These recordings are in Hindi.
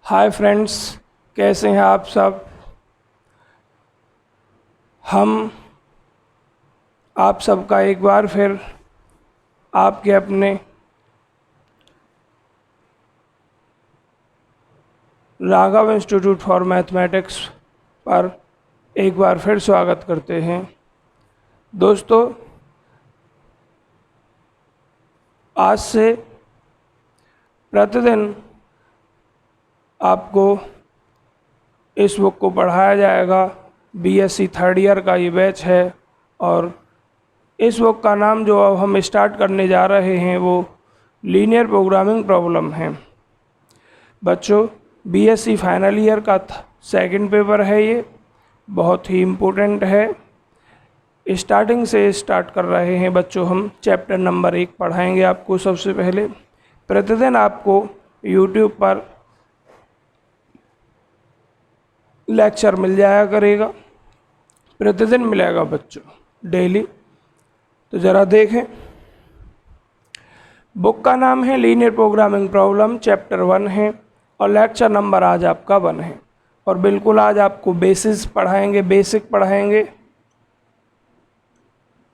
हाय फ्रेंड्स, कैसे हैं आप सब। हम आप सबका एक बार फिर आपके अपने राघव इंस्टीट्यूट फॉर मैथमेटिक्स पर एक बार फिर स्वागत करते हैं। दोस्तों, आज से प्रतिदिन आपको इस बुक को पढ़ाया जाएगा। बीएससी थर्ड ईयर का ये बैच है और इस बुक का नाम जो अब हम स्टार्ट करने जा रहे हैं वो लीनियर प्रोग्रामिंग प्रॉब्लम है। बच्चों, बीएससी फाइनल ईयर का सेकंड पेपर है, ये बहुत ही इम्पोर्टेंट है। स्टार्टिंग से स्टार्ट कर रहे हैं बच्चों। हम चैप्टर नंबर 1 पढ़ाएंगे आपको। सबसे पहले प्रतिदिन आपको यूट्यूब पर लेक्चर मिल जाया करेगा, प्रतिदिन मिलेगा बच्चों, डेली। तो ज़रा देखें, बुक का नाम है लीनियर प्रोग्रामिंग प्रॉब्लम, चैप्टर 1 है और लेक्चर नंबर आज आपका 1 है। और बिल्कुल आज आपको बेसिस पढ़ाएंगे, बेसिक पढ़ाएंगे,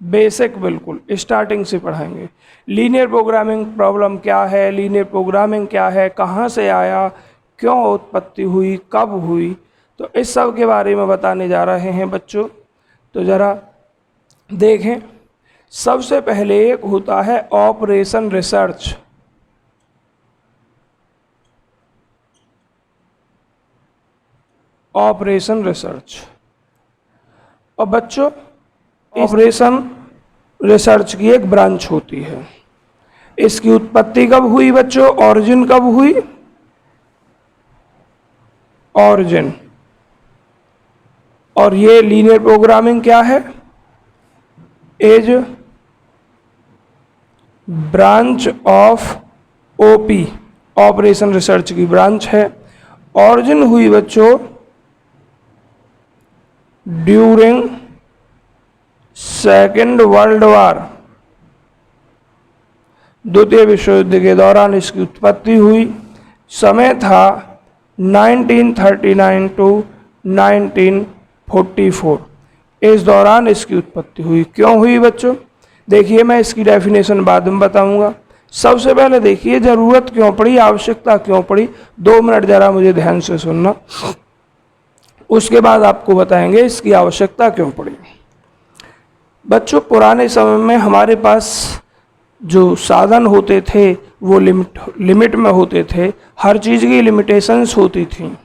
बेसिक बिल्कुल स्टार्टिंग से पढ़ाएंगे। लीनियर प्रोग्रामिंग प्रॉब्लम क्या है, लीनियर प्रोग्रामिंग क्या है, कहाँ से आया, क्यों उत्पत्ति हुई, कब हुई, तो इस सब के बारे में बताने जा रहे हैं बच्चों। तो ज़रा देखें, सबसे पहले एक होता है ऑपरेशन रिसर्च। Operation research. और बच्चों, ऑपरेशन रिसर्च की एक ब्रांच होती है। इसकी उत्पत्ति कब हुई बच्चों, ऑरिजिन कब हुई, ऑरिजिन। और ये लीनियर प्रोग्रामिंग क्या है, as branch of OP, operation research की ब्रांच है। ऑरिजिन हुई बच्चों ड्यूरिंग सेकेंड वर्ल्ड वार, द्वितीय विश्व युद्ध के दौरान इसकी उत्पत्ति हुई। समय था 1939 टू 1944, इस दौरान इसकी उत्पत्ति हुई। क्यों हुई बच्चों, देखिए मैं इसकी डेफिनेशन बाद में बताऊंगा। सबसे पहले देखिए ज़रूरत क्यों पड़ी, आवश्यकता क्यों पड़ी। 2 मिनट ज़रा मुझे ध्यान से सुनना, उसके बाद आपको बताएंगे इसकी आवश्यकता क्यों पड़ी। बच्चों, पुराने समय में हमारे पास जो साधन होते थे वो लिमिट में होते थे। हर चीज़ की लिमिटेशंस होती थी।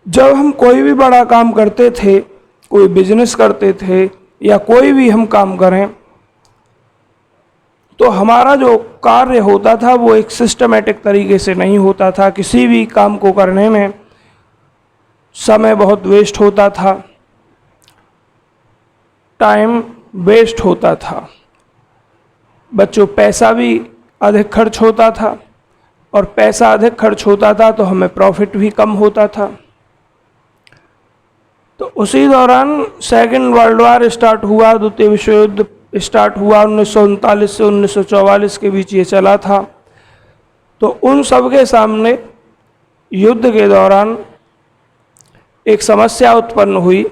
जब हम कोई भी बड़ा काम करते थे, कोई बिजनेस करते थे या कोई भी हम काम करें, तो हमारा जो कार्य होता था वो एक सिस्टमेटिक तरीके से नहीं होता था। किसी भी काम को करने में समय बहुत वेस्ट होता था, टाइम वेस्ट होता था बच्चों। पैसा भी अधिक खर्च होता था और पैसा अधिक खर्च होता था तो हमें प्रॉफिट भी कम होता था। तो उसी दौरान सेकेंड वर्ल्ड वार स्टार्ट हुआ, द्वितीय विश्व युद्ध स्टार्ट हुआ। 1939 से 1944 के बीच ये चला था। तो उन सब के सामने युद्ध के दौरान एक समस्या उत्पन्न हुई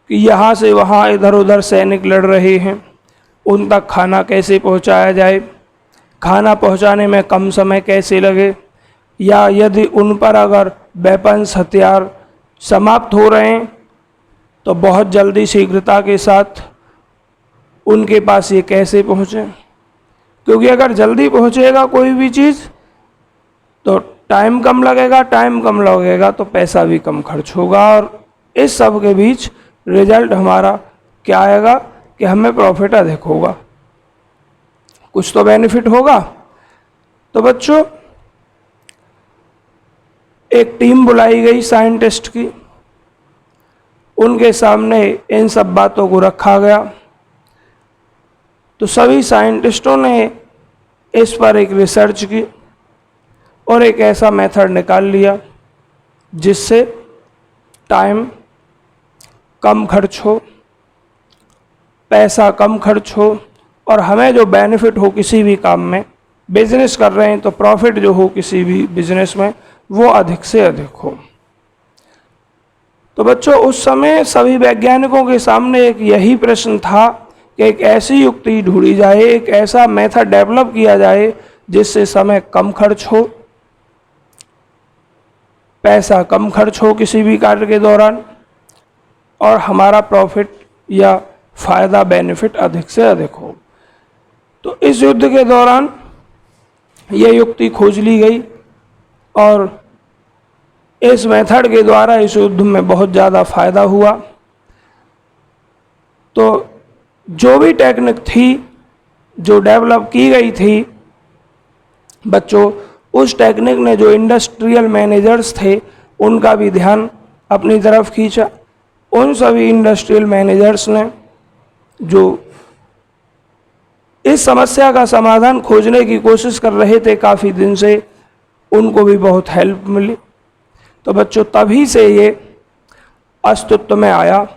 कि यहाँ से वहाँ इधर उधर सैनिक लड़ रहे हैं, उन तक खाना कैसे पहुँचाया जाए, खाना पहुँचाने में कम समय कैसे लगे, या यदि उन पर अगर वेपन्स, हथियार समाप्त हो रहे हैं तो बहुत जल्दी शीघ्रता के साथ उनके पास ये कैसे पहुँचे। क्योंकि अगर जल्दी पहुँचेगा कोई भी चीज़ तो टाइम कम लगेगा, टाइम कम लगेगा तो पैसा भी कम खर्च होगा, और इस सब के बीच रिजल्ट हमारा क्या आएगा कि हमें प्रॉफिट अधिक होगा, कुछ तो बेनिफिट होगा। तो बच्चों, एक टीम बुलाई गई साइंटिस्ट की, उनके सामने इन सब बातों को रखा गया। तो सभी साइंटिस्टों ने इस पर एक रिसर्च की और एक ऐसा मेथड निकाल लिया जिससे टाइम कम खर्च हो, पैसा कम खर्च हो और हमें जो बेनिफिट हो किसी भी काम में, बिजनेस कर रहे हैं तो प्रॉफिट जो हो किसी भी बिजनेस में वो अधिक से अधिक हो। तो बच्चों उस समय सभी वैज्ञानिकों के सामने एक यही प्रश्न था कि एक ऐसी युक्ति ढूंढी जाए, एक ऐसा मेथड डेवलप किया जाए जिससे समय कम खर्च हो, पैसा कम खर्च हो किसी भी कार्य के दौरान, और हमारा प्रॉफिट या फायदा बेनिफिट अधिक से अधिक हो। तो इस युद्ध के दौरान यह युक्ति खोज ली गई और इस मेथड के द्वारा इस युद्ध में बहुत ज़्यादा फायदा हुआ। तो जो भी टेक्निक थी जो डेवलप की गई थी बच्चों, उस टेक्निक ने जो इंडस्ट्रियल मैनेजर्स थे उनका भी ध्यान अपनी तरफ खींचा। उन सभी इंडस्ट्रियल मैनेजर्स ने जो इस समस्या का समाधान खोजने की कोशिश कर रहे थे काफ़ी दिन से, उनको भी बहुत हेल्प मिली। तो बच्चों तभी से ये अस्तित्व में आया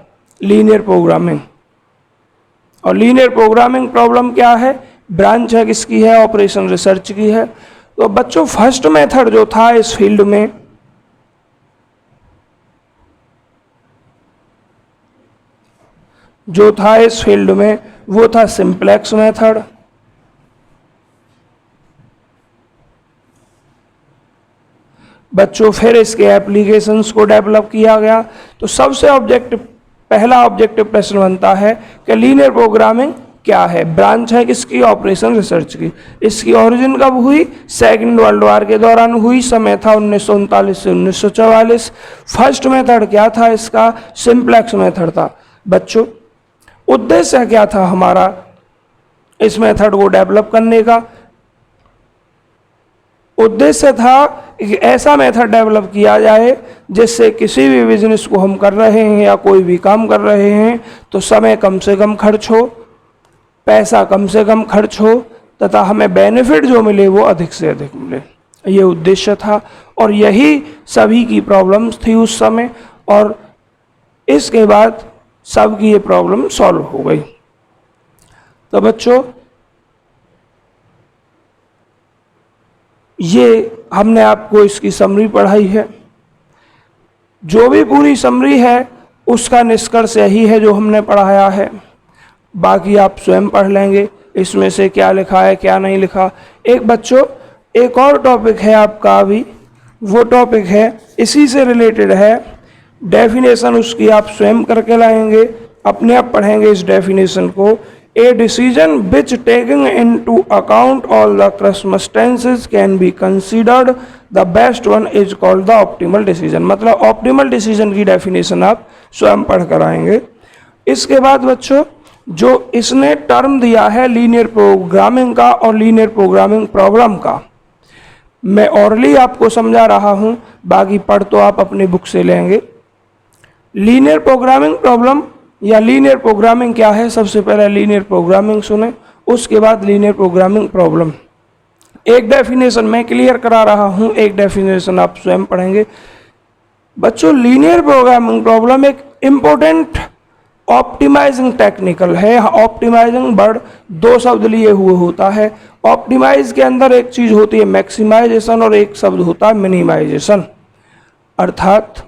लीनियर प्रोग्रामिंग। और लीनियर प्रोग्रामिंग प्रॉब्लम क्या है, ब्रांच है किसकी है, ऑपरेशन रिसर्च की है। तो बच्चों फर्स्ट मेथड जो था इस फील्ड में वो था सिंप्लेक्स मेथड। बच्चों फिर इसके एप्लीकेशंस को डेवलप किया गया। तो सबसे पहला ऑब्जेक्टिव प्रश्न बनता है कि लीनियर प्रोग्रामिंग क्या है, ब्रांच है किसकी, ऑपरेशन रिसर्च की। इसकी ओरिजिन कब हुई, सेकंड वर्ल्ड वॉर के दौरान हुई। समय था 1939 से 1944। फर्स्ट मेथड क्या था इसका, सिंप्लेक्स मेथड था। बच्चों उद्देश्य क्या था हमारा इस मेथड को डेवलप करने का, उद्देश्य था कि ऐसा मेथड डेवलप किया जाए जिससे किसी भी बिजनेस को हम कर रहे हैं या कोई भी काम कर रहे हैं तो समय कम से कम खर्च हो, पैसा कम से कम खर्च हो, तथा हमें बेनिफिट जो मिले वो अधिक से अधिक मिले। ये उद्देश्य था और यही सभी की प्रॉब्लम्स थी उस समय, और इसके बाद सबकी ये प्रॉब्लम सॉल्व हो गई। तो बच्चों ये हमने आपको इसकी समरी पढ़ाई है। जो भी पूरी समरी है उसका निष्कर्ष यही है जो हमने पढ़ाया है। बाकी आप स्वयं पढ़ लेंगे इसमें से क्या लिखा है क्या नहीं लिखा। एक बच्चों एक और टॉपिक है आपका अभी, वो टॉपिक है इसी से रिलेटेड है, डेफिनेशन उसकी आप स्वयं करके लाएंगे, अपने आप पढ़ेंगे इस डेफिनेशन को। A decision which taking into account all the circumstances can be considered the best one is called the optimal decision। मतलब ऑप्टिमल डिसीजन की डेफिनेशन आप स्वयं पढ़ कर आएंगे। इसके बाद बच्चों जो इसने टर्म दिया है लीनियर प्रोग्रामिंग का और लीनियर प्रोग्रामिंग प्रॉब्लम का, मैं ऑरली आपको समझा रहा हूँ, बाकी पढ़ तो आप अपनी बुक से लेंगे। लीनियर प्रोग्रामिंग प्रॉब्लम या लीनियर प्रोग्रामिंग क्या है, सबसे पहले लीनियर प्रोग्रामिंग सुने, उसके बाद लीनियर प्रोग्रामिंग प्रॉब्लम। एक डेफिनेशन मैं क्लियर करा रहा हूँ, एक डेफिनेशन आप स्वयं पढ़ेंगे। बच्चों लीनियर प्रोग्रामिंग प्रॉब्लम एक इम्पोर्टेंट ऑप्टिमाइजिंग टेक्निकल है। ऑप्टिमाइजिंग वर्ड दो शब्द लिए हुए होता है। ऑप्टिमाइज के अंदर एक चीज होती है मैक्सिमाइजेशन और एक शब्द होता है मिनिमाइजेशन। अर्थात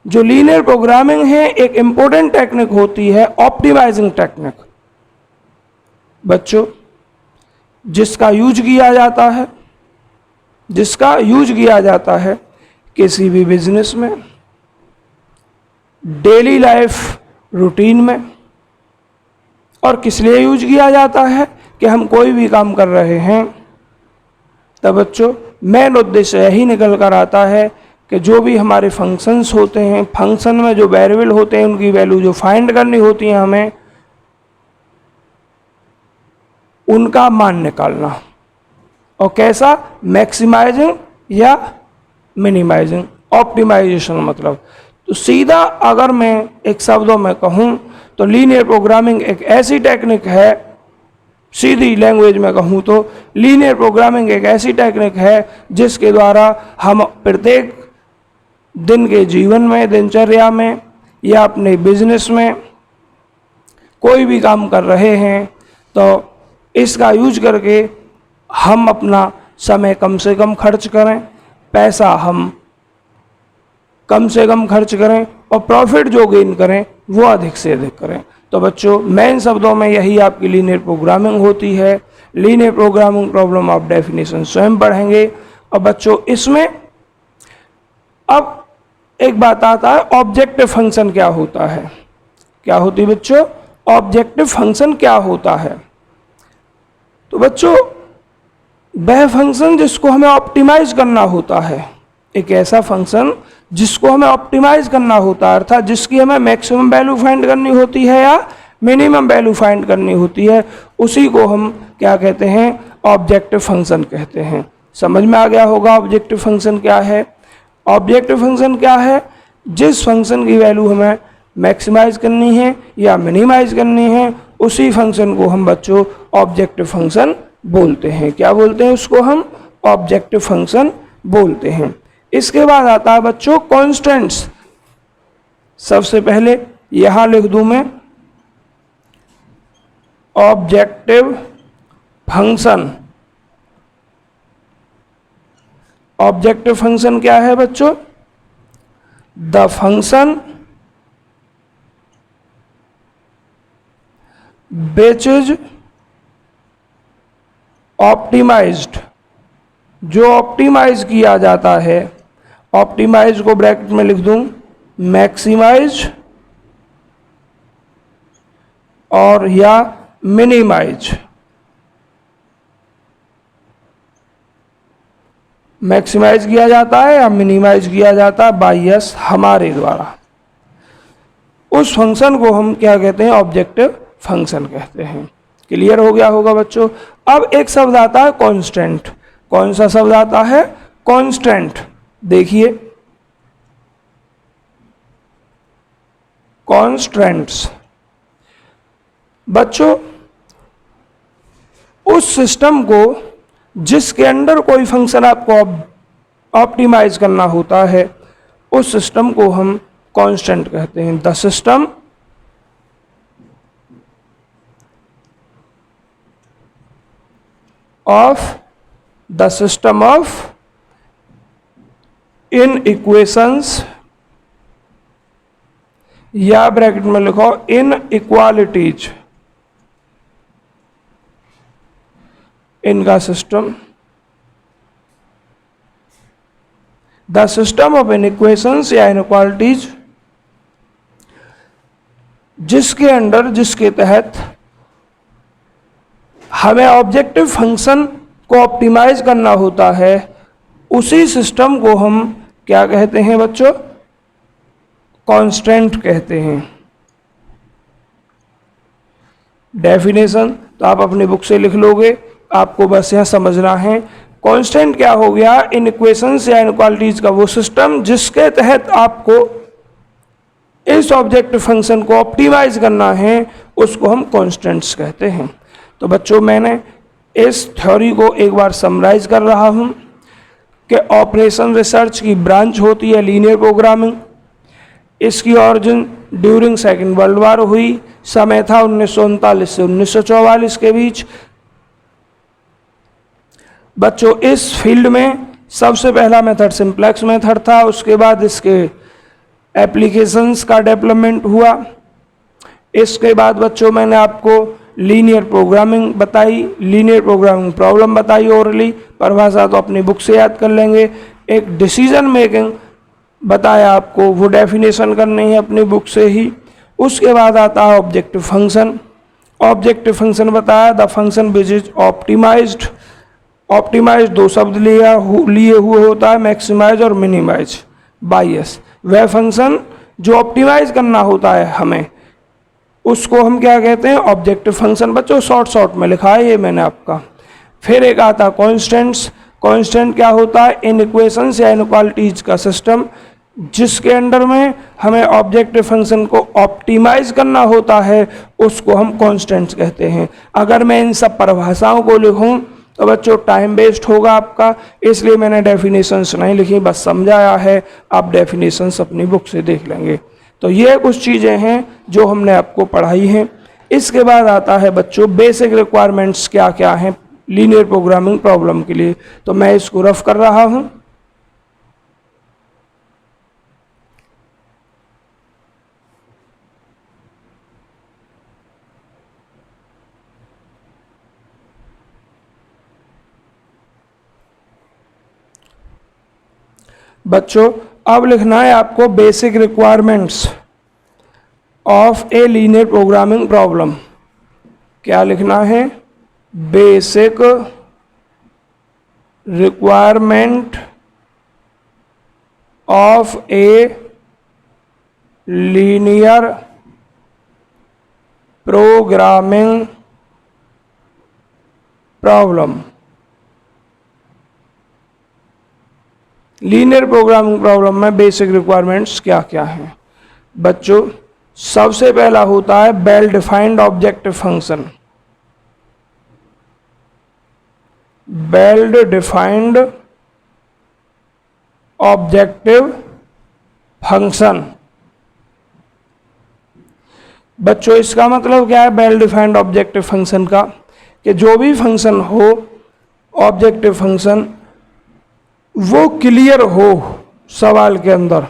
जो लीनियर प्रोग्रामिंग है एक इम्पोर्टेंट टेक्निक होती है ऑप्टिमाइजिंग टेक्निक बच्चों, जिसका यूज किया जाता है किसी भी बिजनेस में, डेली लाइफ रूटीन में। और किस लिए यूज किया जाता है कि हम कोई भी काम कर रहे हैं तब बच्चों मेन उद्देश्य यही निकल कर आता है कि जो भी हमारे फंक्शंस होते हैं, फंक्शन में जो वेरिएबल होते हैं उनकी वैल्यू जो फाइंड करनी होती है हमें, उनका मान निकालना। और कैसा, मैक्सिमाइजिंग या मिनिमाइजिंग, ऑप्टिमाइजेशन मतलब। तो सीधा अगर मैं एक शब्दों में कहूँ तो लीनियर प्रोग्रामिंग एक ऐसी टेक्निक है, सीधी लैंग्वेज में कहूँ तो लीनियर प्रोग्रामिंग एक ऐसी टेक्निक है जिसके द्वारा हम प्रत्येक दिन के जीवन में, दिनचर्या में या अपने बिजनेस में कोई भी काम कर रहे हैं तो इसका यूज करके हम अपना समय कम से कम खर्च करें, पैसा हम कम से कम खर्च करें और प्रॉफिट जो गेन करें वो अधिक से अधिक करें। तो बच्चों मेन शब्दों में यही आपकी लीनियर प्रोग्रामिंग होती है। लीनियर प्रोग्रामिंग प्रॉब्लम आप डेफिनेशन स्वयं पढ़ेंगे। और बच्चों इसमें अब एक बात आता है, ऑब्जेक्टिव फंक्शन क्या होता है। क्या होती है बच्चों? ऑब्जेक्टिव फंक्शन क्या होता है? तो बच्चों वह फंक्शन जिसको हमें ऑप्टिमाइज करना होता है, एक ऐसा फंक्शन जिसको हमें ऑप्टिमाइज करना होता है, अर्थात जिसकी हमें मैक्सिमम वैल्यू फाइंड करनी होती है या मिनिमम वैल्यू फाइंड करनी होती है, उसी को हम क्या कहते हैं? ऑब्जेक्टिव फंक्शन कहते हैं। समझ में आ गया होगा ऑब्जेक्टिव फंक्शन क्या है? ऑब्जेक्टिव फंक्शन क्या है? जिस फंक्शन की वैल्यू हमें मैक्सिमाइज करनी है या मिनिमाइज करनी है, उसी फंक्शन को हम बच्चों ऑब्जेक्टिव फंक्शन बोलते हैं। क्या बोलते हैं उसको? हम ऑब्जेक्टिव फंक्शन बोलते हैं। इसके बाद आता है बच्चों कॉन्स्टेंट्स। सबसे पहले यहां लिख दूं मैं ऑब्जेक्टिव फंक्शन। ऑब्जेक्टिव फंक्शन क्या है बच्चों? The function which is optimized, जो ऑप्टिमाइज किया जाता है। ऑप्टिमाइज को ब्रैकेट में लिख दूं मैक्सिमाइज और या मिनिमाइज। मैक्सिमाइज किया जाता है या मिनिमाइज किया जाता है बाय अस, हमारे द्वारा। उस फंक्शन को हम क्या कहते हैं? ऑब्जेक्टिव फंक्शन कहते हैं। क्लियर हो गया होगा बच्चों। अब एक शब्द आता है कांस्टेंट। कौन सा शब्द आता है? कांस्टेंट। देखिए कांस्टेंट्स बच्चों उस सिस्टम को जिसके अंडर कोई फंक्शन आपको ऑप्टिमाइज करना होता है, उस सिस्टम को हम कांस्टेंट कहते हैं। The system of in equations या ब्रैकेट में लिखो इन इक्वालिटीज, इनका system. The system of in equations या इनइक्वालिटीज, जिसके अंडर, जिसके तहत हमें ऑब्जेक्टिव फंक्शन को ऑप्टिमाइज करना होता है, उसी सिस्टम को हम क्या कहते हैं बच्चों? कांस्टेंट कहते हैं। डेफिनेशन तो आप अपनी बुक से लिख लोगे, आपको बस यहाँ समझना है। कांस्टेंट क्या हो गया? इन इक्वेशंस या इनइक्वालिटीज का वो सिस्टम जिसके तहत आपको इस ऑब्जेक्टिव फंक्शन को ऑप्टिमाइज करना है, उसको हम कांस्टेंट्स कहते हैं। तो बच्चों मैंने इस थ्योरी को एक बार समराइज कर रहा हूँ कि ऑपरेशन रिसर्च की ब्रांच होती है लीनियर प्रोग्रामिंग। इसकी origin during second world war हुई। समय था 1939 से 1944 के बीच। बच्चों इस फील्ड में सबसे पहला मेथड सिंप्लेक्स मेथड था, उसके बाद इसके एप्लीकेशंस का डेवलपमेंट हुआ। इसके बाद बच्चों मैंने आपको लीनियर प्रोग्रामिंग बताई, लीनियर प्रोग्रामिंग प्रॉब्लम बताई ओरली, परिभाषा तो अपनी बुक से याद कर लेंगे। एक डिसीजन मेकिंग बताया आपको, वो डेफिनेशन करनी है अपनी बुक से ही। उसके बाद आता है ऑब्जेक्टिव फंक्शन। ऑब्जेक्टिव फंक्शन बताया the function which is optimized. Optimize दो शब्द लिए हुए होता है, मैक्सिमाइज और मिनिमाइज बायस। वह फंक्शन जो ऑप्टिमाइज करना होता है हमें, उसको हम क्या कहते हैं? Objective function. बच्चों शॉर्ट में लिखा है ये मैंने आपका। फिर एक आता है कॉन्स्टेंट्स। कॉन्स्टेंट क्या होता है? इन इक्वेशंस या इनइक्वालिटीज का सिस्टम जिसके अंडर में हमें ऑब्जेक्टिव फंक्शन को ऑप्टिमाइज करना होता है, उसको हम कॉन्स्टेंट्स कहते हैं। अगर मैं इन सब परिभाषाओं को लिखूं तो बच्चों टाइम वेस्ट होगा आपका, इसलिए मैंने डेफिनेशंस नहीं लिखी, बस समझाया है। आप डेफिनेशंस अपनी बुक से देख लेंगे। तो ये कुछ चीज़ें हैं जो हमने आपको पढ़ाई हैं। इसके बाद आता है बच्चों बेसिक रिक्वायरमेंट्स क्या क्या हैं लीनियर प्रोग्रामिंग प्रॉब्लम के लिए। तो मैं इसको रफ कर रहा हूं। बच्चों अब लिखना है आपको basic requirements of a linear programming problem. क्या लिखना है? Basic requirement of a linear programming problem. Linear programming problem में बेसिक रिक्वायरमेंट्स क्या क्या हैं? बच्चों सबसे पहला होता है well defined objective function. Well defined objective function. बच्चों इसका मतलब क्या है वेल डिफाइंड ऑब्जेक्टिव फंक्शन का? कि जो भी फंक्शन हो ऑब्जेक्टिव फंक्शन वो क्लियर हो सवाल के अंदर।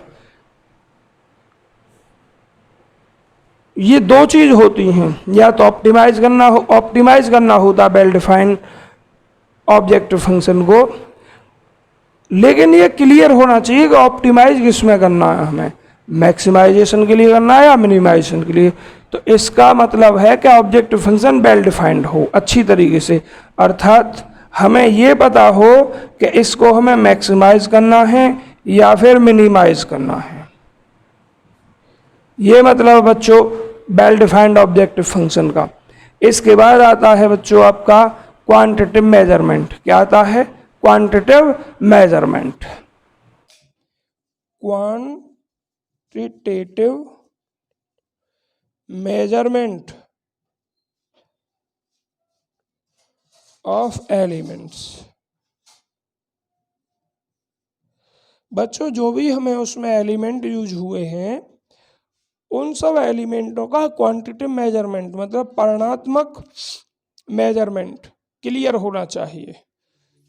ये दो चीज होती हैं, या तो ऑप्टिमाइज करना होता है वेल डिफाइंड ऑब्जेक्टिव फंक्शन को, लेकिन ये क्लियर होना चाहिए कि ऑप्टिमाइज किसमें करना है, हमें मैक्सिमाइजेशन के लिए करना है या मिनिमाइजेशन के लिए। तो इसका मतलब है कि ऑब्जेक्टिव फंक्शन वेल डिफाइंड हो अच्छी तरीके से, अर्थात हमें ये पता हो कि इसको हमें मैक्सिमाइज करना है या फिर मिनिमाइज करना है। ये मतलब बच्चों वेल डिफाइंड ऑब्जेक्टिव फंक्शन का। इसके बाद आता है बच्चों आपका क्वांटिटेटिव मेजरमेंट। क्या आता है? Quantitative measurement. Quantitative measurement of elements. बच्चों जो भी हमें उसमें एलिमेंट यूज हुए हैं उन सब एलिमेंटों का क्वांटिटेटिव मेजरमेंट मतलब परिमाणात्मक मेजरमेंट क्लियर होना चाहिए।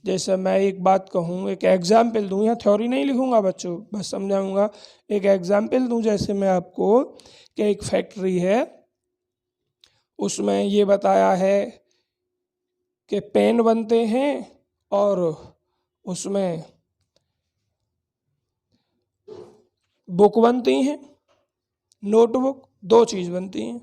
जैसे मैं एक बात कहूँ, एक एग्जाम्पल दूँ, यहाँ थ्योरी नहीं लिखूँगा बच्चों, बस समझाऊँगा। एक एग्जाम्पल दूँ जैसे मैं आपको कि एक फैक्ट्री है, उसमें ये बताया है कि पेन बनते हैं और उसमें बुक बनती हैं, नोटबुक, दो चीज़ बनती हैं।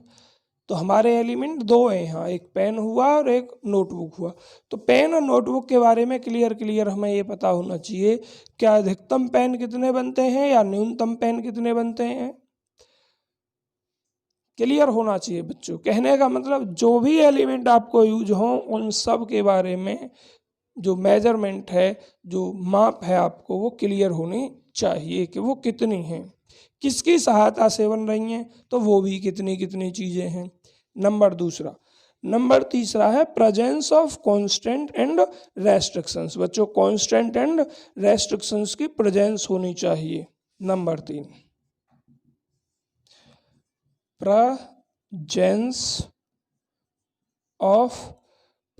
तो हमारे एलिमेंट दो हैं यहाँ, एक पेन हुआ और एक नोटबुक हुआ। तो पेन और नोटबुक के बारे में क्लियर हमें ये पता होना चाहिए क्या अधिकतम पेन कितने बनते हैं या न्यूनतम पेन कितने बनते हैं, क्लियर होना चाहिए बच्चों। कहने का मतलब जो भी एलिमेंट आपको यूज हो उन सब के बारे में जो मेजरमेंट है, जो माप है आपको वो क्लियर होनी चाहिए कि वो कितनी हैं, किसकी सहायता से बन रही हैं, तो वो भी कितनी कितनी चीज़ें हैं। नंबर तीसरा है presence of constant and restrictions. बच्चों कांस्टेंट एंड रेस्ट्रिक्शंस की प्रेजेंस होनी चाहिए। Number 3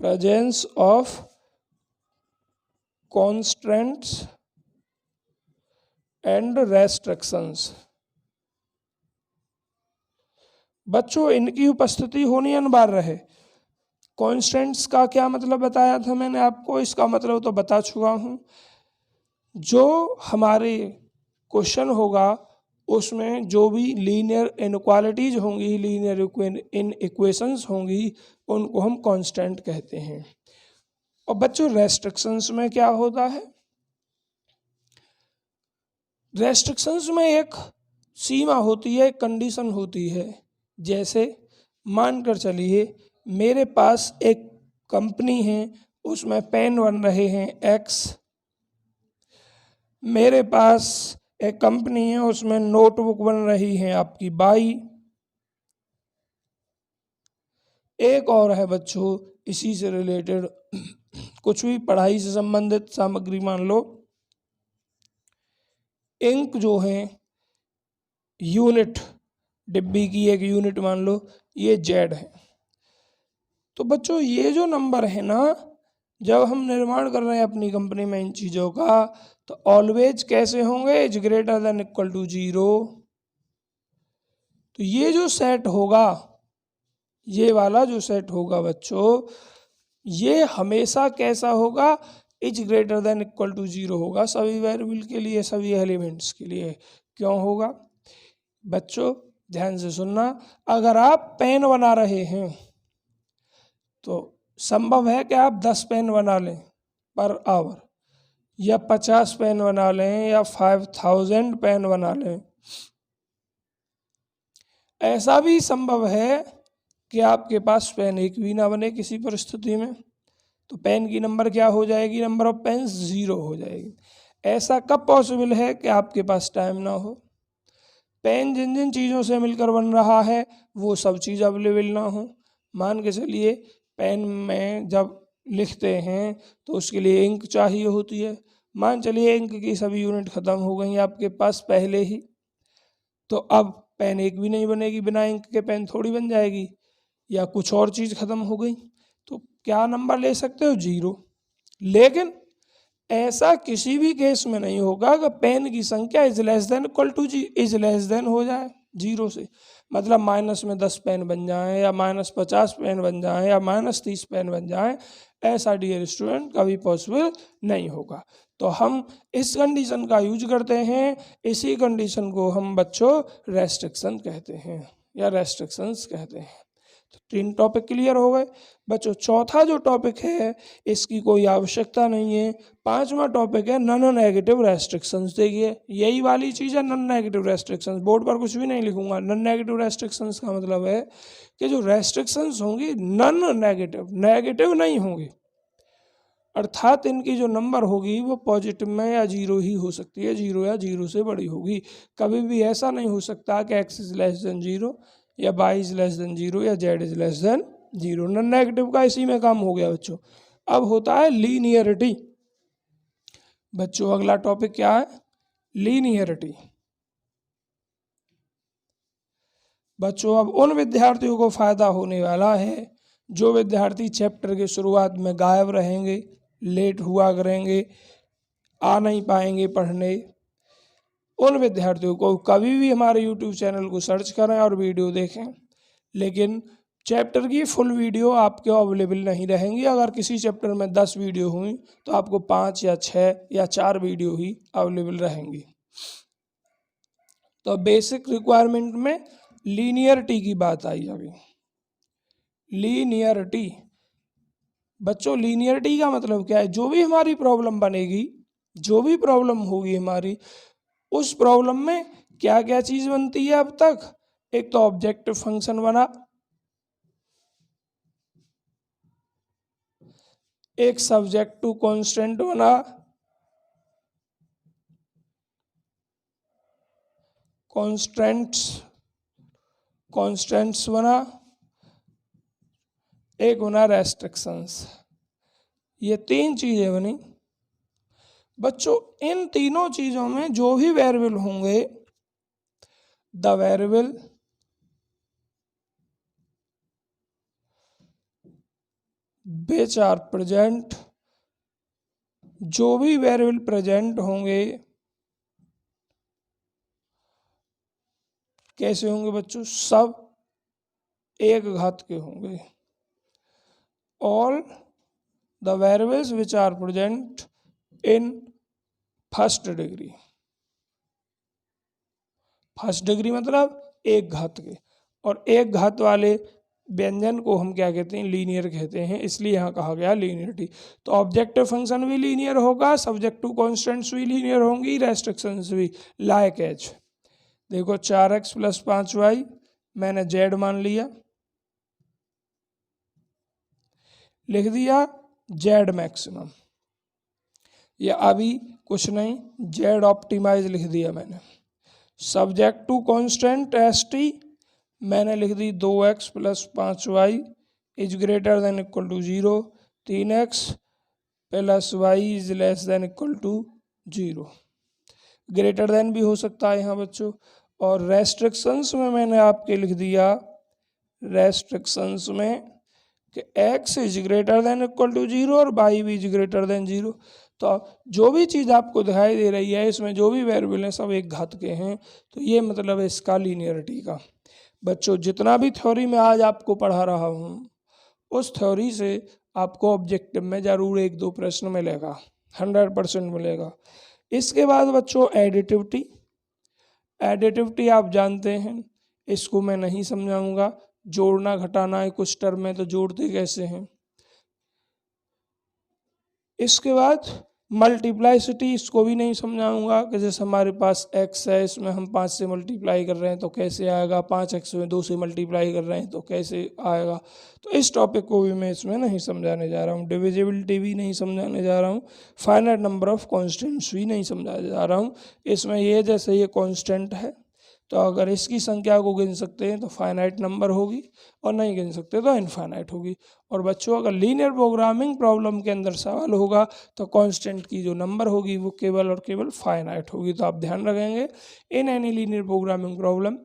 presence of constraints and restrictions। बच्चों इनकी उपस्थिति होनी अनिवार्य है। कॉन्स्टेंट्स का क्या मतलब बताया था मैंने आपको, इसका मतलब तो बता चुका हूँ। जो हमारे क्वेश्चन होगा उसमें जो भी लीनियर इनक्वालिटीज होंगी, लीनियर इन इक्वेशंस होंगी, उनको हम कांस्टेंट कहते हैं। और बच्चों रेस्ट्रिक्शंस में क्या होता है? रेस्ट्रिक्शंस में एक सीमा होती है, एक कंडीशन होती है। जैसे मानकर चलिए मेरे पास एक कंपनी है, उसमें पेन बन रहे हैं X। मेरे पास एक कंपनी है, उसमें नोटबुक बन रही है आपकी Y। एक और है बच्चों इसी से रिलेटेड कुछ भी पढ़ाई से संबंधित सामग्री, मान लो इंक जो है यूनिट, डिब्बी की एक यूनिट मान लो, ये जेड है। तो बच्चों ये जो नंबर है ना, जब हम निर्माण कर रहे हैं अपनी कंपनी में इन चीज़ों का, तो ऑलवेज कैसे होंगे, is greater than equal to 0। तो ये जो सेट होगा, ये वाला जो सेट होगा बच्चों, ये हमेशा कैसा होगा, is greater than equal to 0 होगा, सभी वेरिएबल के लिए, सभी एलिमेंट्स के लिए। क्यों होगा बच्चों, ध्यान से सुनना। अगर आप पेन बना रहे हैं तो संभव है कि आप 10 पेन बना लें पर आवर, या 50 पेन बना लें, या 5000 पेन बना लें। ऐसा भी संभव है कि आपके पास पेन एक भी ना बने किसी परिस्थिति में, तो पेन की नंबर क्या हो जाएगी, नंबर ऑफ पेन्स 0 हो जाएगी। ऐसा कब पॉसिबल है कि आपके पास टाइम ना हो, पेन जिन जिन चीज़ों से मिलकर बन रहा है वो सब चीज़ अवेलेबल ना हो। मान के चलिए पेन में जब लिखते हैं तो उसके लिए इंक चाहिए होती है, मान चलिए इंक की सभी यूनिट ख़त्म हो गई आपके पास पहले ही, तो अब पेन एक भी नहीं बनेगी, बिना इंक के पेन थोड़ी बन जाएगी, या कुछ और चीज़ ख़त्म हो गई, तो क्या नंबर ले सकते हो, 0। लेकिन ऐसा किसी भी केस में नहीं होगा कि पेन की संख्या is less than equal to is less then हो जाए 0 से, मतलब माइनस में 10 पेन बन जाएं, या -50 पेन बन जाएं, या -30 पेन बन जाएं। ऐसा डियर स्टूडेंट कभी पॉसिबल नहीं होगा। तो हम इस कंडीशन का यूज करते हैं, इसी कंडीशन को हम बच्चों रेस्ट्रिक्शन कहते हैं, या रेस्ट्रिक्शंस कहते हैं। तो 3 टॉपिक क्लियर हो गए बच्चों। चौथा जो टॉपिक है इसकी कोई आवश्यकता नहीं है। 5वां टॉपिक है नॉन नेगेटिव रेस्ट्रिक्शंस। देखिए यही वाली चीज़ है नॉन नेगेटिव रेस्ट्रिक्शंस, बोर्ड पर कुछ भी नहीं लिखूंगा। नॉन नेगेटिव रेस्ट्रिक्शंस का मतलब है कि जो रेस्ट्रिक्शंस होंगी नॉन नेगेटिव, नेगेटिव नहीं होंगी, अर्थात इनकी जो नंबर होगी वो पॉजिटिव में या 0 ही हो सकती है, 0 या 0 से बड़ी होगी। कभी भी ऐसा नहीं हो सकता कि x इज लेस देन 0, या y इज लेस देन 0, या z is less then 0। Non negative का इसी में काम हो गया बच्चों। अब होता है लीनियरिटी। बच्चों अगला टॉपिक क्या है, लीनियरिटी। बच्चों अब उन विद्यार्थियों को फायदा होने वाला है जो विद्यार्थी चैप्टर के शुरुआत में गायब रहेंगे, लेट हुआ करेंगे, आ नहीं पाएंगे पढ़ने। उन विद्यार्थियों को कभी भी हमारे YouTube चैनल को सर्च करें और वीडियो देखें, लेकिन चैप्टर की फुल वीडियो आपके अवेलेबल नहीं रहेंगी। अगर किसी चैप्टर में 10 वीडियो हुई तो आपको 5 या 6 या 4 वीडियो ही अवेलेबल रहेंगी। तो बेसिक रिक्वायरमेंट में लीनियरिटी की बात आई। अभी लीनियरिटी बच्चों, लीनियरिटी का मतलब क्या है, जो भी हमारी प्रॉब्लम बनेगी, जो भी प्रॉब्लम होगी हमारी, उस प्रॉब्लम में क्या क्या चीज़ बनती है अब तक। एक तो ऑब्जेक्टिव फंक्शन बना, एक सब्जेक्ट टू कांस्टेंट बना, कॉन्स्टेंट्स बना, एक बना रेस्ट्रिक्शंस। ये 3 चीज़ें बनी बच्चों। इन तीनों चीज़ों में जो भी वेरिएबल होंगे, the variable which are present, जो भी वेरिएबल प्रेजेंट होंगे कैसे होंगे बच्चों, सब एक घात के होंगे। All the variables which are present in first degree. First degree मतलब एक घात के, और एक घात वाले व्यंजन को हम क्या कहते हैं, लीनियर कहते हैं, इसलिए यहाँ कहा गया लीनियरिटी। तो ऑब्जेक्टिव फंक्शन भी लीनियर होगा, सब्जेक्ट टू कॉन्स्टेंट्स भी लीनियर होंगी, रेस्ट्रिक्शंस भी। लाइक एज देखो 4x + 5y मैंने z मान लिया, लिख दिया z मैक्सिमम, या अभी कुछ नहीं, z ऑप्टिमाइज लिख दिया मैंने। सब्जेक्ट टू कांस्टेंट st मैंने लिख दी 2x + 5y is greater than equal to 0, 3x + y is less than equal to 0। Greater than भी हो सकता है यहाँ बच्चों। और रेस्ट्रिक्शंस में मैंने आपके लिख दिया रेस्ट्रिक्शंस में कि x is greater than equal to 0 और y भी इज ग्रेटर देन 0। तो जो भी चीज़ आपको दिखाई दे रही है इसमें जो भी वेरिएबल हैं सब एक घात के हैं, तो ये मतलब है इसका लीनियरिटी का। बच्चों जितना भी थ्योरी में आज आपको पढ़ा रहा हूँ उस थ्योरी से आपको ऑब्जेक्टिव में ज़रूर 1-2 प्रश्न मिलेगा, 100% मिलेगा। इसके बाद बच्चों एडिटिविटी। एडिटिविटी आप जानते हैं, इसको मैं नहीं समझाऊंगा। जोड़ना घटाना है कुछ टर्म में, तो जोड़ते कैसे हैं। इसके बाद मल्टीप्लाइसिटी, इसको भी नहीं समझाऊंगा कि जैसे हमारे पास x है, इसमें हम 5 से मल्टीप्लाई कर रहे हैं तो कैसे आएगा, 5x में 2 से मल्टीप्लाई कर रहे हैं तो कैसे आएगा। तो इस टॉपिक को भी मैं इसमें नहीं समझाने जा रहा हूँ। डिविजिबिलिटी भी नहीं समझाने जा रहा हूँ। फाइनाइट नंबर ऑफ कॉन्स्टेंट्स भी नहीं समझाने जा रहा हूँ। इसमें ये जैसे ये कॉन्स्टेंट है तो अगर इसकी संख्या को गिन सकते हैं तो फाइनाइट नंबर होगी और नहीं गिन सकते तो इनफाइनाइट होगी। और बच्चों अगर लीनियर प्रोग्रामिंग प्रॉब्लम के अंदर सवाल होगा तो कांस्टेंट की जो नंबर होगी वो केवल और केवल फाइनाइट होगी। तो आप ध्यान रखेंगे, in any linear programming problem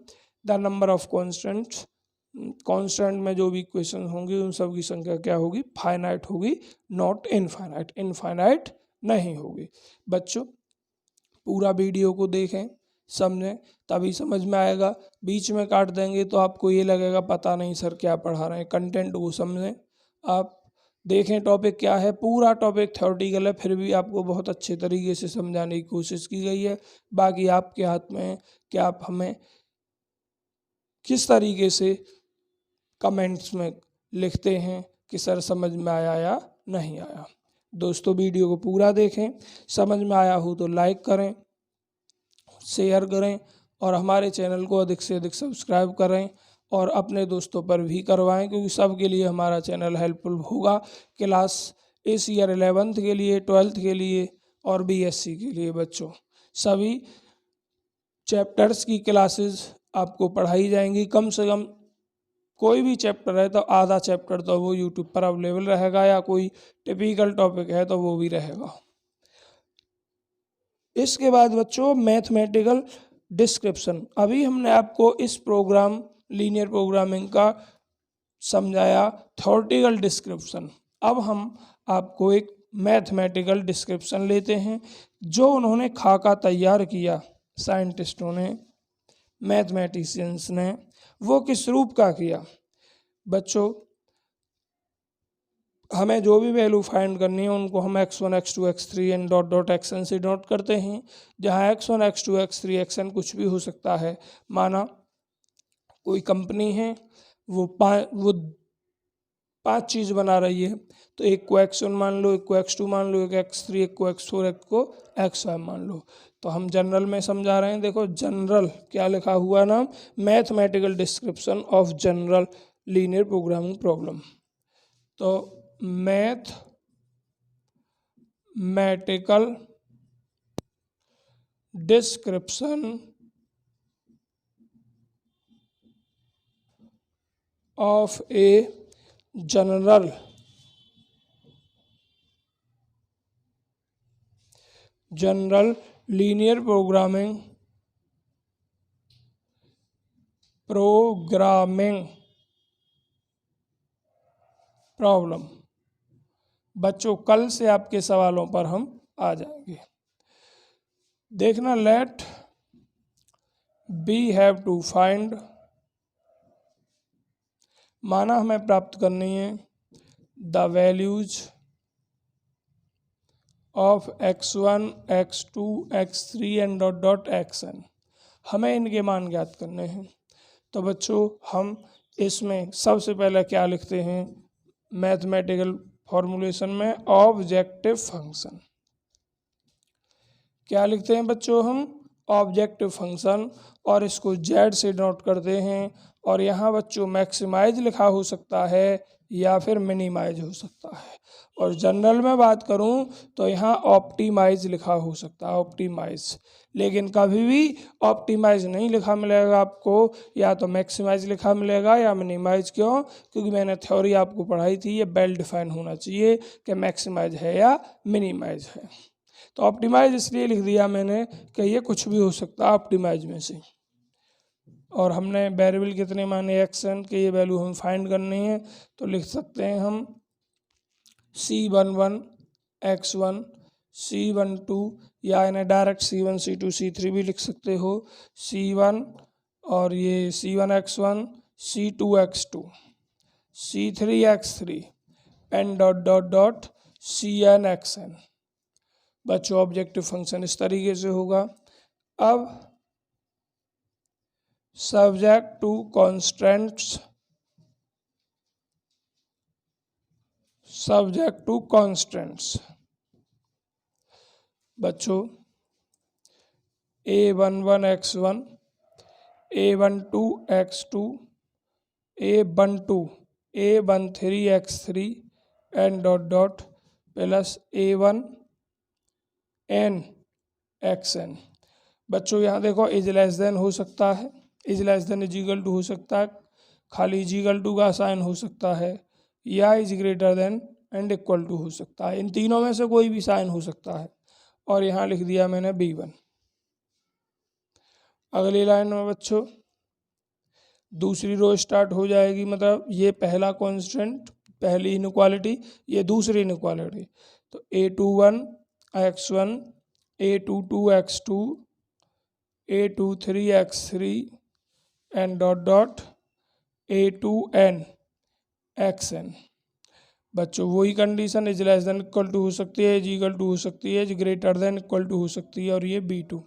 the number of constants, constant में जो भी इक्वेशन होंगी उन सब की संख्या क्या होगी, फाइनाइट होगी, नॉट इनफाइनाइट। इनफाइनाइट नहीं होगी। बच्चों पूरा वीडियो को देखें, समझें, तभी समझ में आएगा। बीच में काट देंगे तो आपको ये लगेगा पता नहीं सर क्या पढ़ा रहे हैं। कंटेंट को समझें, आप देखें टॉपिक क्या है। पूरा टॉपिक थ्योरेटिकल है, फिर भी आपको बहुत अच्छे तरीके से समझाने की कोशिश की गई है। बाकी आपके हाथ में है कि आप हमें किस तरीके से कमेंट्स में लिखते हैं कि सर समझ में आया या नहीं आया। दोस्तों वीडियो को पूरा देखें, समझ में आया हो तो लाइक करें, शेयर करें और हमारे चैनल को अधिक से अधिक सब्सक्राइब करें और अपने दोस्तों पर भी करवाएं, क्योंकि सबके लिए हमारा चैनल हेल्पफुल होगा। क्लास इस ईयर 11th के लिए, 12th के लिए और BSc के लिए बच्चों सभी चैप्टर्स की क्लासेस आपको पढ़ाई जाएंगी। कम से कम कोई भी चैप्टर है तो आधा चैप्टर तो वो यूट्यूब पर अवेलेबल रहेगा, या कोई टिपिकल टॉपिक है तो वो भी रहेगा। इसके बाद बच्चों मैथमेटिकल डिस्क्रिप्शन। अभी हमने आपको इस प्रोग्राम लीनियर प्रोग्रामिंग का समझाया थ्योरेटिकल डिस्क्रिप्शन। अब हम आपको एक मैथमेटिकल डिस्क्रिप्शन लेते हैं जो उन्होंने खाका तैयार किया, साइंटिस्टों ने, मैथमेटिशियंस ने, वो किस रूप का किया। बच्चों हमें जो भी वैल्यू फाइंड करनी है उनको हम x1 x2 x3 and dot dot xn से नोट करते हैं, जहाँ x1 x2 x3 xn कुछ भी हो सकता है। माना कोई कंपनी है, वो पांच चीज़ बना रही है, तो एक को x1 मान लो, एक को x2 मान लो, एक x3, एक को x4, एक को x5 मान लो। तो हम जनरल में समझा रहे हैं। देखो जनरल क्या लिखा हुआ नाम, mathematical description of general linear programming problem. तो mathematical description of a general linear programming problem. बच्चों कल से आपके सवालों पर हम आ जाएंगे। देखना, let be have to find, माना हमें प्राप्त करनी है the values of x1 x2 x3 and dot dot xn। हमें इनके मान ज्ञात करने हैं। तो बच्चों हम इसमें सबसे पहले क्या लिखते हैं, मैथमेटिकल फॉर्मूलेशन में ऑब्जेक्टिव फंक्शन। क्या लिखते हैं बच्चों हम, ऑब्जेक्टिव फंक्शन, और इसको z से नोट करते हैं। और यहाँ बच्चों मैक्सिमाइज लिखा हो सकता है या फिर मिनिमाइज हो सकता है। और जनरल में बात करूँ तो यहाँ ऑप्टिमाइज लिखा हो सकता है, ऑप्टिमाइज। लेकिन कभी भी ऑप्टिमाइज नहीं लिखा मिलेगा आपको, या तो मैक्सिमाइज लिखा मिलेगा या मिनिमाइज। क्यों? क्योंकि मैंने थ्योरी आपको पढ़ाई थी, ये वेल डिफाइन होना चाहिए कि मैक्सिमाइज है या मिनिमाइज है। तो ऑप्टिमाइज इसलिए लिख दिया मैंने कि ये कुछ भी हो सकता है ऑप्टिमाइज में से। और हमने वेरिएबल कितने माने एक्सन के, ये वैल्यू हम फाइंड करनी है। तो लिख सकते हैं हम C11 x1 C12, या इन्हें डायरेक्ट C1 C2 C3 भी लिख सकते हो। C1 और ये C1 x1 C2 x2 C3 x3 n dot dot dot Cn xn। बच्चों ऑब्जेक्टिव फंक्शन इस तरीके से होगा। अब subject to constants, subject to constants बच्चों A11 x1 A12 x2 A12 A13 x3 n dot dot plus A1 n xn। बच्चों यहाँ देखो इज लेस देन हो सकता है, is less than is equal to हो सकता है, खाली इज इक्वल टू का साइन हो सकता है, या is greater than and equal to हो सकता है। इन तीनों में से कोई भी साइन हो सकता है। और यहाँ लिख दिया मैंने B1। अगली लाइन में बच्चों दूसरी रो स्टार्ट हो जाएगी, मतलब ये पहला कांस्टेंट पहली इनइक्वालिटी, ये दूसरी इनइक्वालिटी। तो A21 x1 A22 x2 A23 x3 n dot dot A2n xn। बच्चों वही condition is less than equal to हो सकती है, इज इक्वल टू हो सकती है, is greater than equal to हो सकती है, और ये B2।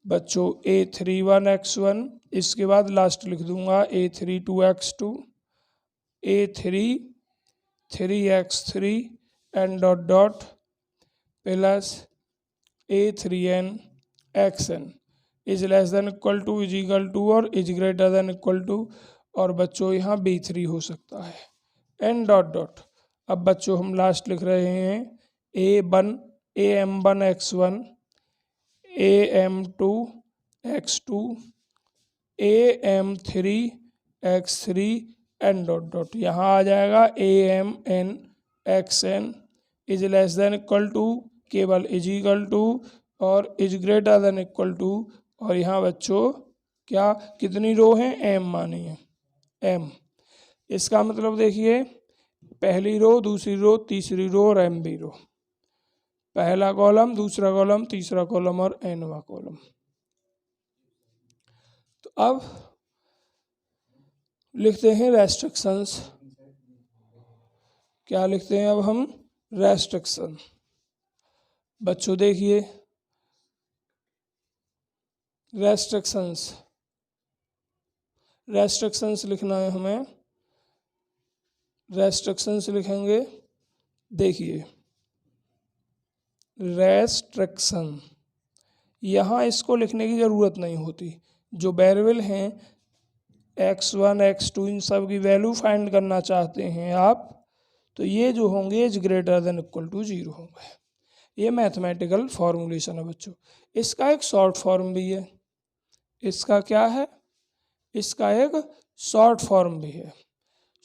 बच्चों A31 x1, इसके बाद लास्ट लिख दूंगा A32 x2 A33 x3 n dot dot plus A3n xn is less than equal to, is equal to और is greater than equal to, और बच्चों यहाँ B3 हो सकता है n डॉट डॉट। अब बच्चों हम लास्ट लिख रहे हैं AM1 x1 AM2 x2 AM3 x3 n dot dot. यहाँ आ जाएगा AMN xn is less than equal to, केवल इज इक्वल टू और is greater than equal to. और यहाँ बच्चों क्या कितनी रो हैं, m मानी है m। इसका मतलब देखिए पहली रो, दूसरी रो, तीसरी रो और mb रो, पहला कॉलम, दूसरा कॉलम, तीसरा कॉलम और nवा कॉलम। तो अब लिखते हैं रेस्ट्रिक्शंस। क्या लिखते हैं अब हम, रेस्ट्रिक्शन। बच्चों देखिए रेस्ट्रिक्शंस, रेस्ट्रिक्शंस लिखना है हमें। रेस्ट्रिक्शंस लिखेंगे, देखिए रेस्ट्रिक्शन, यहाँ इसको लिखने की ज़रूरत नहीं होती। जो वेरिएबल हैं x1 x2 इन सब की वैल्यू फाइंड करना चाहते हैं आप, तो ये जो होंगे is greater than equal to 0 होंगे। ये मैथमेटिकल फॉर्मूलेशन है बच्चों। इसका एक शॉर्ट फॉर्म भी है। इसका क्या है, इसका एक शॉर्ट फॉर्म भी है।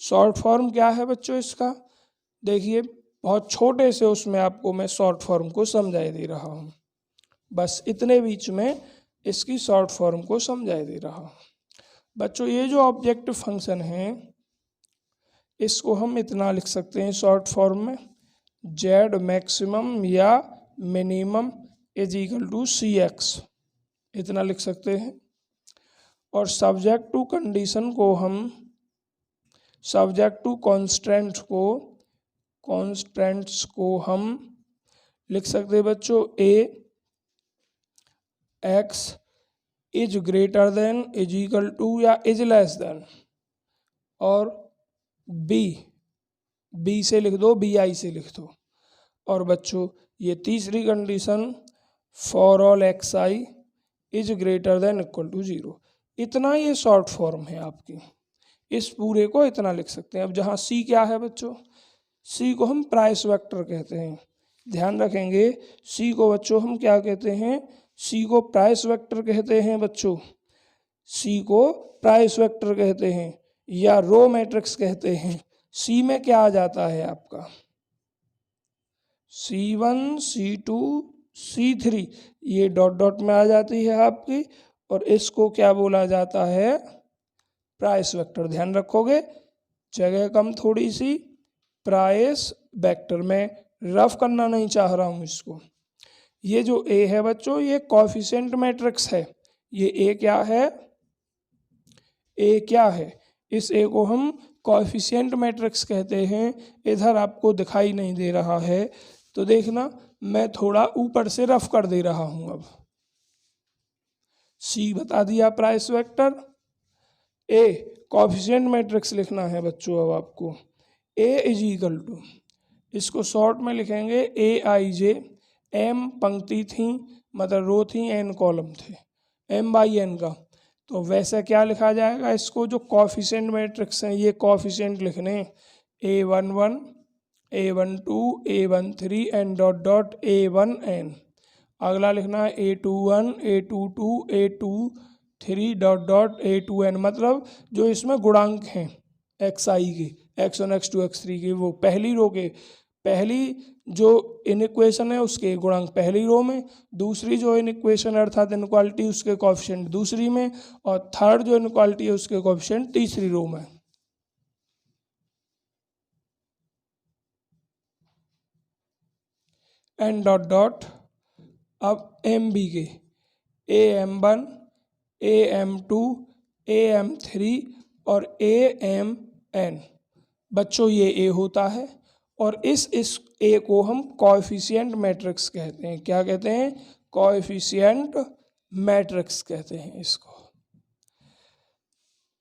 शॉर्ट फॉर्म क्या है बच्चों इसका, देखिए बहुत छोटे से उसमें आपको मैं शॉर्ट फॉर्म को समझाई दे रहा हूँ, बस इतने बीच में इसकी शॉर्ट फॉर्म को समझाई दे रहा हूँ। बच्चों ये जो ऑब्जेक्टिव फंक्शन है इसको हम इतना लिख सकते हैं शॉर्ट फॉर्म में, जेड मैक्सिमम या minimum is equal to CX, इतना लिख सकते हैं। और सब्जेक्ट टू कंडीशन को हम, सब्जेक्ट टू कॉन्स्टेंट्स को हम लिख सकते हैं बच्चों AX is greater than is equal to या इज लेस देन, और B से लिख दो, BI से लिख दो। और बच्चों ये तीसरी condition for all XI is greater than equal to 0। इतना ये शॉर्ट फॉर्म है आपकी, इस पूरे को इतना लिख सकते हैं। अब जहाँ C क्या है बच्चों, C को हम प्राइस वेक्टर कहते हैं। ध्यान रखेंगे C को बच्चों हम क्या कहते हैं, C को प्राइस वेक्टर कहते हैं बच्चों, C को प्राइस वेक्टर कहते हैं या रो मैट्रिक्स कहते हैं। C में क्या आ जाता है आपका, C1 C2 C3 ये डॉट डॉट में आ जाती है आपकी, और इसको क्या बोला जाता है, प्राइस वेक्टर। ध्यान रखोगे, जगह कम थोड़ी सी, प्राइस वेक्टर। मैं रफ करना नहीं चाह रहा हूँ इसको। ये जो ए है बच्चों, ये कोएफिशिएंट मैट्रिक्स है। ये ए क्या है, ए क्या है, इस ए को हम कोएफिशिएंट मैट्रिक्स कहते हैं। इधर आपको दिखाई नहीं दे रहा है तो देखना, मैं थोड़ा ऊपर से रफ कर दे रहा हूँ। अब सी बता दिया प्राइस वेक्टर, ए कोएफिशिएंट मैट्रिक्स लिखना है बच्चों। अब आपको ए इज इक्वल टू, इसको शॉर्ट में लिखेंगे ए आई जे, एम पंक्ति थी मतलब रो थी, एन कॉलम थे, एम बाई एन का। तो वैसे क्या लिखा जाएगा, इसको जो कोएफिशिएंट मैट्रिक्स हैं ये कोएफिशिएंट लिखने, A11 A12 A13 N dot dot A1n। अगला लिखना है A21 A22 A23 dot dot A2n, मतलब जो इसमें गुणांक हैं xi के, x1 x2 x3 के, वो पहली रो के पहली जो इनइक्वेशन है उसके गुणांक पहली रो में, दूसरी जो इनइक्वेशन अर्थात इनइक्वालिटी उसके कोएफिशिएंट दूसरी में, और थर्ड जो इनइक्वालिटी है उसके कोएफिशिएंट तीसरी रो में। एन डॉट डॉट अब एम बी के, AM1 AM2 AM3 और AMN। बच्चों ये ए होता है और इस ए को हम कोएफिशिएंट मैट्रिक्स कहते हैं। क्या कहते हैं, कोएफिशिएंट मैट्रिक्स कहते हैं इसको।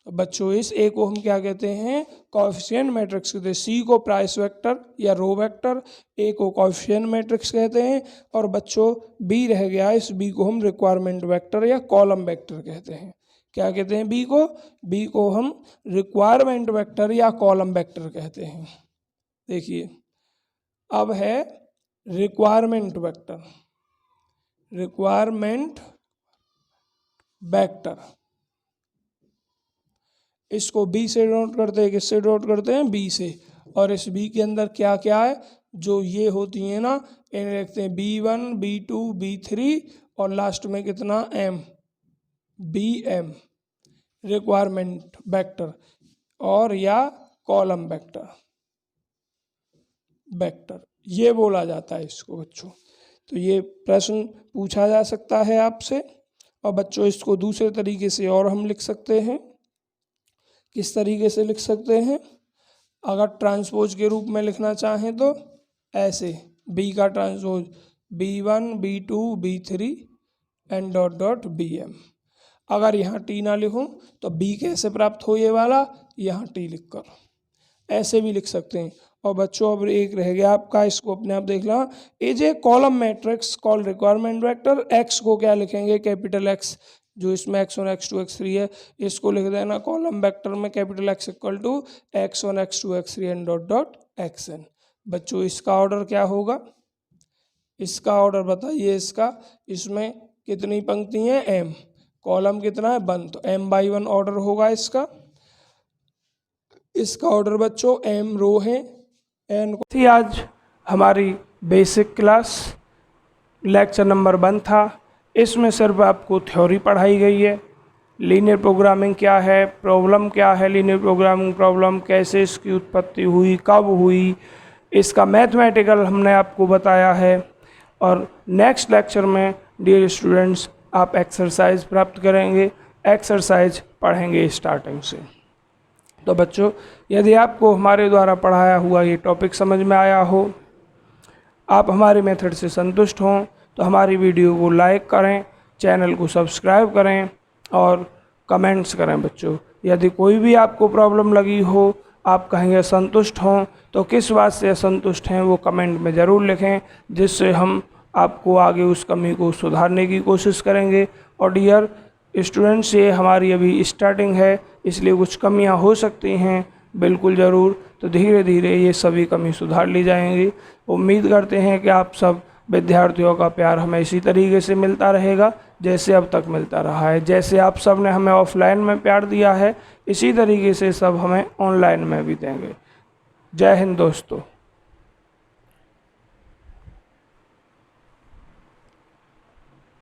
तो बच्चों इस ए को हम क्या कहते हैं, कोएफिशिएंट मैट्रिक्स कहते हैं। सी को प्राइस वेक्टर या रो वेक्टर, ए को कोएफिशिएंट मैट्रिक्स कहते हैं। और बच्चों बी रह गया, इस बी को हम रिक्वायरमेंट वेक्टर या कॉलम वेक्टर कहते हैं। क्या कहते हैं, बी को हम रिक्वायरमेंट वेक्टर या कॉलम वेक्टर कहते हैं। देखिए अब है रिक्वायरमेंट वेक्टर, रिक्वायरमेंट वेक्टर, इसको बी से डिनोट करते हैं, किससे डिनोट करते हैं, बी से। और इस बी के अंदर क्या क्या है, जो ये होती है ना, इन्हें लिखते हैं B1 B2 B3 और लास्ट में कितना M, BM, रिक्वायरमेंट वेक्टर और या कॉलम वेक्टर ये बोला जाता है इसको बच्चों। तो ये प्रश्न पूछा जा सकता है आपसे। और बच्चों इसको दूसरे तरीके से और हम लिख सकते हैं। किस तरीके से लिख सकते हैं, अगर ट्रांसपोज के रूप में लिखना चाहें तो ऐसे, बी का transpose B1 B2 B3 n dot dot BM। अगर यहाँ टी ना लिखूँ तो बी कैसे प्राप्त हो, ये वाला, यहाँ टी लिखकर ऐसे भी लिख सकते हैं। और बच्चों अब एक रह गया आपका, इसको अपने आप देख ला, is a column matrix call requirement vector. X को क्या लिखेंगे, कैपिटल एक्स, जो इसमें x1 x2 x3 है, इसको लिख देना कॉलम वेक्टर में capital X equal to x1 x2 x3 n dot dot xn। बच्चों इसका ऑर्डर क्या होगा, इसका ऑर्डर बताइए इसका, इसमें कितनी पंक्ति हैं, m, कॉलम कितना है 1, तो m/1 ऑर्डर होगा इसका। इसका ऑर्डर बच्चों m रो है, n थी। आज हमारी बेसिक क्लास लेक्चर नंबर 1 था। इसमें सिर्फ आपको थ्योरी पढ़ाई गई है, लीनियर प्रोग्रामिंग क्या है, प्रॉब्लम क्या है, लीनियर प्रोग्रामिंग प्रॉब्लम कैसे इसकी उत्पत्ति हुई, कब हुई, इसका मैथमेटिकल हमने आपको बताया है। और नेक्स्ट लेक्चर में डियर स्टूडेंट्स आप एक्सरसाइज प्राप्त करेंगे, एक्सरसाइज पढ़ेंगे स्टार्टिंग से। तो बच्चों यदि आपको हमारे द्वारा पढ़ाया हुआ ये टॉपिक समझ में आया हो, आप हमारे मेथड से संतुष्ट हों, तो हमारी वीडियो को लाइक करें, चैनल को सब्सक्राइब करें और कमेंट्स करें। बच्चों यदि कोई भी आपको प्रॉब्लम लगी हो, आप कहेंगे संतुष्ट हों, तो किस बात से असंतुष्ट हैं वो कमेंट में ज़रूर लिखें, जिससे हम आपको आगे उस कमी को सुधारने की कोशिश करेंगे। और डियर स्टूडेंट्स ये हमारी अभी स्टार्टिंग है, इसलिए कुछ कमियां हो सकती हैं, बिल्कुल ज़रूर, तो धीरे धीरे ये सभी कमी सुधार ली जाएंगी। उम्मीद करते हैं कि आप सब विद्यार्थियों का प्यार हमें इसी तरीके से मिलता रहेगा जैसे अब तक मिलता रहा है। जैसे आप सब ने हमें ऑफलाइन में प्यार दिया है, इसी तरीके से सब हमें ऑनलाइन में भी देंगे। जय हिंद दोस्तों।